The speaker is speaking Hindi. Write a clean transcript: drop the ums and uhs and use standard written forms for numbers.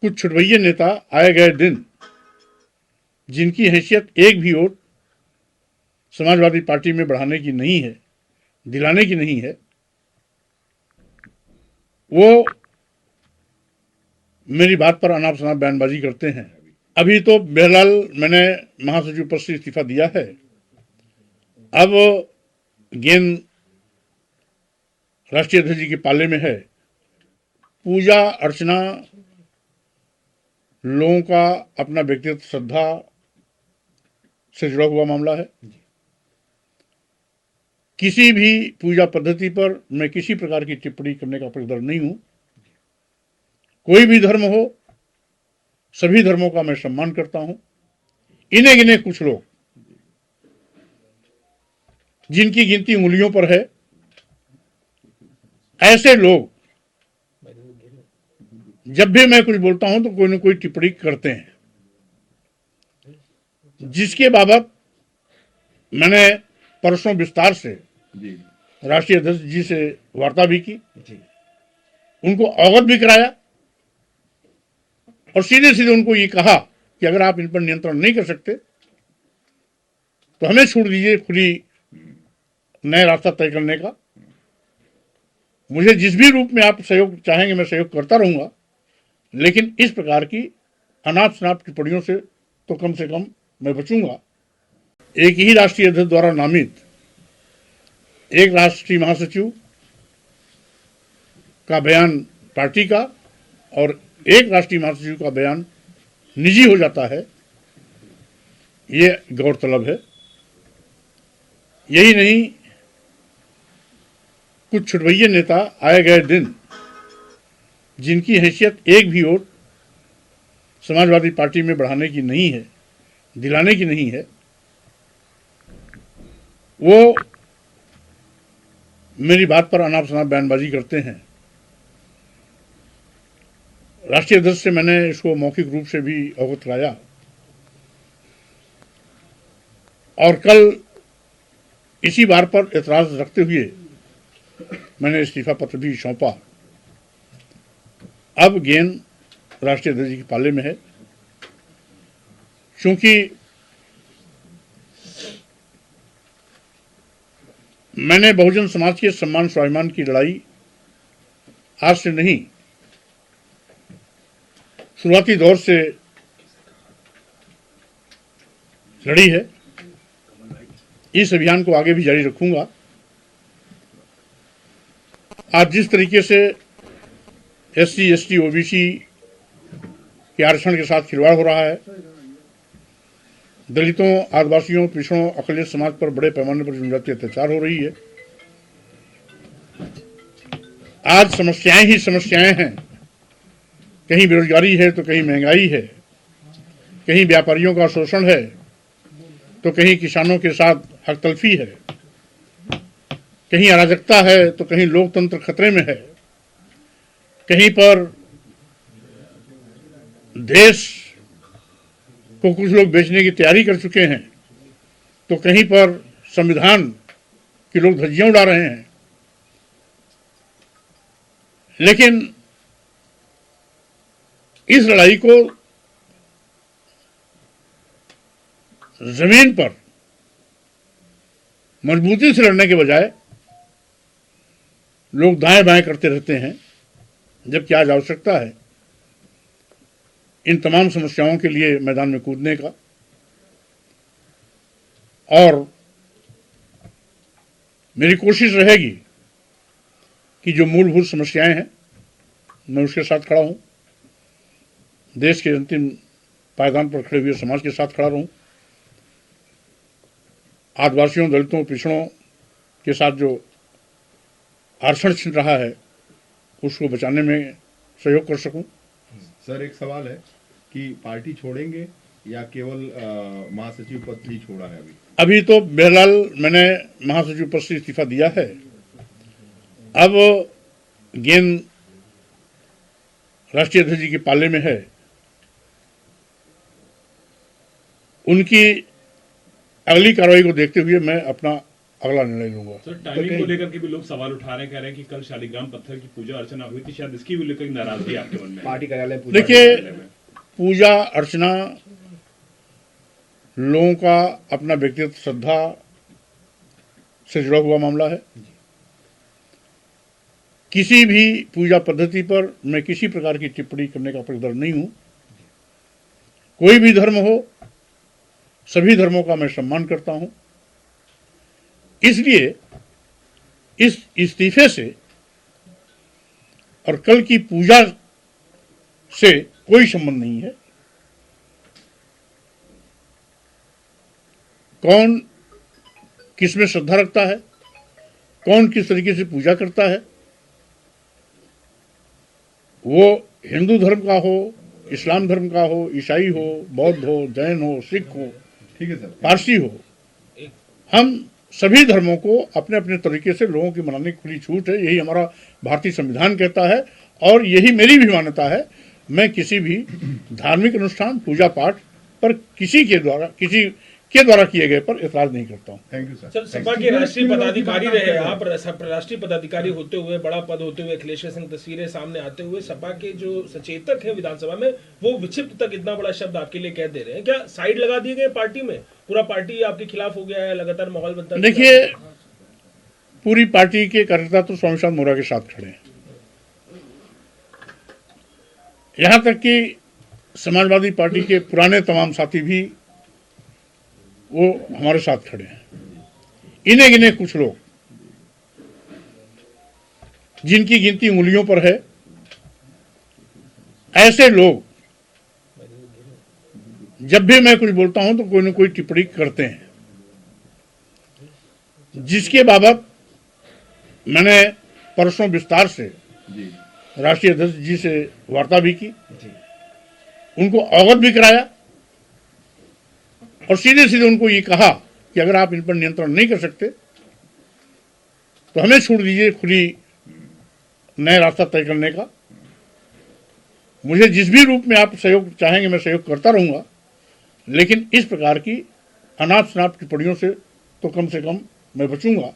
कुछ छुटभइये नेता आए गए दिन, जिनकी हैसियत एक भी वोट समाजवादी पार्टी में बढ़ाने की नहीं है, दिलाने की नहीं है, वो मेरी बात पर अनाप शनाप बयानबाजी करते हैं। अभी तो बहरहाल मैंने महासचिव पद से इस्तीफा दिया है। अब गेंद राष्ट्रीय अध्यक्ष जी के पाले में है। पूजा अर्चना लोगों का अपना व्यक्तिगत श्रद्धा से जुड़ा हुआ मामला है। किसी भी पूजा पद्धति पर मैं किसी प्रकार की टिप्पणी करने का पक्षधर नहीं हूं। कोई भी धर्म हो, सभी धर्मों का मैं सम्मान करता हूं। इन्हें गिने कुछ लोग, जिनकी गिनती उंगलियों पर है, ऐसे लोग जब भी मैं कुछ बोलता हूं तो कोई न कोई टिप्पणी करते हैं, जिसके बाबत मैंने परसों विस्तार से राष्ट्रीय अध्यक्ष जी से वार्ता भी की, उनको अवगत भी कराया और सीधे सीधे उनको ये कहा कि अगर आप इन पर नियंत्रण नहीं कर सकते तो हमें छोड़ दीजिए खुली नया रास्ता तय करने का। मुझे जिस भी रूप में आप सहयोग चाहेंगे मैं सहयोग करता रहूंगा, लेकिन इस प्रकार की अनाप शनाप टिप्पणियों से तो कम से कम मैं बचूंगा। एक ही राष्ट्रीय अध्यक्ष द्वारा नामित एक राष्ट्रीय महासचिव का बयान पार्टी का और एक राष्ट्रीय महासचिव का बयान निजी हो जाता है, ये गौरतलब है। यही नहीं, कुछ छुटभइये नेता आए गए दिन, जिनकी हैसियत एक भी वोट समाजवादी पार्टी में बढ़ाने की नहीं है, दिलाने की नहीं है, वो मेरी बात पर अनाप शनाप बयानबाजी करते हैं। राष्ट्रीय अध्यक्ष से मैंने इसको मौखिक रूप से भी अवगत कराया और कल इसी बार पर एतराज रखते हुए मैंने इस्तीफा पत्र भी सौंपा। अब गेंद राष्ट्रीय अध्यक्ष के पाले में है, क्योंकि मैंने बहुजन समाज के सम्मान स्वाभिमान की लड़ाई आज से नहीं, शुरुआती दौर से लड़ी है। इस अभियान को आगे भी जारी रखूंगा। आज जिस तरीके से SC ST OBC के आरक्षण के साथ खिलवाड़ हो रहा है, दलितों, आदिवासियों, पिछड़ों, अकलियत समाज पर बड़े पैमाने पर जनजातीय अत्याचार हो रही है। आज समस्याएं ही समस्याएं हैं। कहीं बेरोजगारी है तो कहीं महंगाई है, कहीं व्यापारियों का शोषण है तो कहीं किसानों के साथ हकतलफी है, कहीं अराजकता है तो कहीं लोकतंत्र खतरे में है, कहीं पर देश को कुछ लोग बेचने की तैयारी कर चुके हैं तो कहीं पर संविधान के लोग धज्जियां उड़ा रहे हैं। लेकिन इस लड़ाई को जमीन पर मजबूती से लड़ने के बजाय लोग दाएं बाएं करते रहते हैं, जबकि आज आवश्यकता है इन तमाम समस्याओं के लिए मैदान में कूदने का। और मेरी कोशिश रहेगी कि जो मूलभूत समस्याएं हैं मैं उसके साथ खड़ा हूं, देश के अंतिम पायदान पर खड़े हुए समाज के साथ खड़ा रहूं, आदिवासियों, दलितों, पिछड़ों के साथ जो आरक्षण छिन रहा है उसको बचाने में सहयोग कर सकूं। सर, एक सवाल है कि पार्टी छोड़ेंगे या केवल महासचिव पद ही छोड़ा है? अभी तो बहरहाल मैंने महासचिव पद से इस्तीफा दिया है। अब गेंद राष्ट्रीय अध्यक्ष जी के पाले में है। उनकी अगली कार्रवाई को देखते हुए मैं अपना अगला निर्णय लूंगा। सर टाइमिंग को लेकर के भी लोग सवाल उठा रहे हैं, कह रहे हैं कि कल शालिग्राम पत्थर की पूजा अर्चना हुई थी, शायद इसकी भी लेकर नाराजगी आपके मन में है। पार्टी कार्यालय पूजा देखिए, में। पूजा अर्चना लोगों का अपना व्यक्तिगत श्रद्धा से जुड़ा हुआ मामला है। किसी भी पूजा पद्धति पर मैं किसी प्रकार की टिप्पणी करने का पक्षधर नहीं हूं। कोई भी धर्म हो, सभी धर्मों का मैं सम्मान करता हूं। इसलिए इस इस्तीफे से और कल की पूजा से कोई संबंध नहीं है। कौन किस में श्रद्धा रखता है, कौन किस तरीके से पूजा करता है, वो हिंदू धर्म का हो, इस्लाम धर्म का हो, ईसाई हो, बौद्ध हो, जैन हो, सिख हो, ठीक है सर, पारसी हो, हम सभी धर्मों को अपने अपने तरीके से लोगों की मनाने की खुली छूट है। यही हमारा भारतीय संविधान कहता है और यही मेरी भी मान्यता है। मैं किसी भी धार्मिक अनुष्ठान, पूजा पाठ पर किसी के द्वारा किए गए पर एतराज नहीं करता हूँ। Thank you sir. Sir, Sapa के राष्ट्रीय पदाधिकारी रहे आप, राष्ट्रीय पदाधिकारी होते हुए, बड़ा पद होते हुए, अखिलेश्वर सिंह तस्वीरें सामने आते हुए सपा के जो सचेतक हैं विधानसभा में, वो विक्षिप्त तक इतना बड़ा शब्द आपके लिए कह दे रहे हैं। क्या साइड लगा दिए गए पार्टी में? पूरा पार्टी आपके खिलाफ हो गया है, लगातार माहौल बनता है? देखिए, पूरी पार्टी के कार्यकर्ता तो स्वामी प्रसाद मौर्य के साथ खड़े हैं। यहां तक कि समाजवादी पार्टी के पुराने तमाम साथी भी वो हमारे साथ खड़े हैं। इन्हें गिने कुछ लोग, जिनकी गिनती उंगलियों पर है, ऐसे लोग जब भी मैं कुछ बोलता हूं तो कोई न कोई टिप्पणी करते हैं, जिसके बाबत मैंने परसों विस्तार से जी राष्ट्रीय अध्यक्ष जी से वार्ता भी की, उनको अवगत भी कराया और सीधे सीधे उनको ये कहा कि अगर आप इन पर नियंत्रण नहीं कर सकते तो हमें छोड़ दीजिए खुली नया रास्ता तय करने का। मुझे जिस भी रूप में आप सहयोग चाहेंगे मैं सहयोग करता रहूंगा, लेकिन इस प्रकार की अनाप शनाप टिप्पणियों से तो कम मैं बचूंगा।